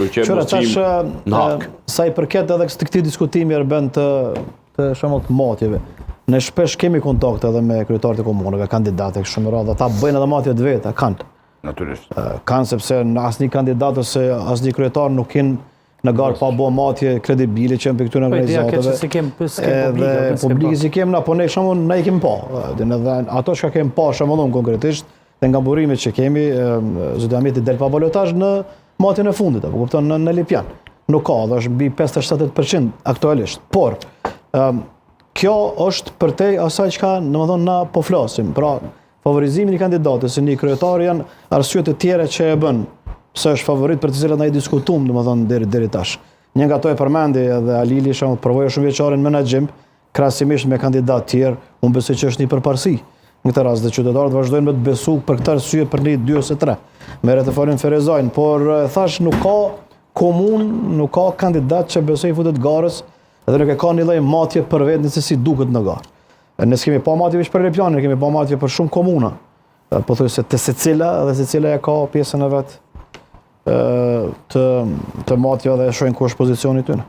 Qëra, sa I përket edhe këtij diskutimi bën të shembull të matjeve. Ne shpesh kemi kontakte edhe me kryetarët e komunave, kandidatë kështu me radhë, ata bëjnë edhe matje të veta, kanë. Natyrisht. Kanë sepse asnjë kandidat ose asnjë kryetar nuk kin në garë pa bo matje kredibile që në për këtyre organizatëve. Publiki si kem na, po ne shembull na I kemi pa. Ato që kemi pa shembull konkretisht, dhe nga burimet që kemi, zëdameti del pa balotazh në matjen e fundit, apo kupton në Lipjan. Nuk ka, dhe është mbi 50-70% aktualisht. Por kjo është përtej asaj çka domethënë na po flasim. Pra, favorizimin I kandidatës së një kryetari janë arsyet të tjera që e bën pse është favorit për të cilat na I diskutuam domethënë deri tash. Një nga ato e përmendi edhe Alili, shembull, provoi shumë vjeçarin menaxhim krahasimisht me kandidatë tjerë, unë besoj që është një përparësi. Në këtë rast dhe qytetarët vazhdojnë me të besu për këtë arsye për një 2 ose 3. Merret të folin Ferezajn, por thash nuk ka komunë, nuk ka kandidat që besoj futet garës dhe nuk e ka një lloj matje për vetë se si duket në garë. Ne s'kemi pa matje vetëm për Lipjanin, ne kemi pa matje për shumë komuna. Po thuaj se të secila dhe secila e ka pjesën e vet të matjeve dhe shohin ku është pozicioni tyre.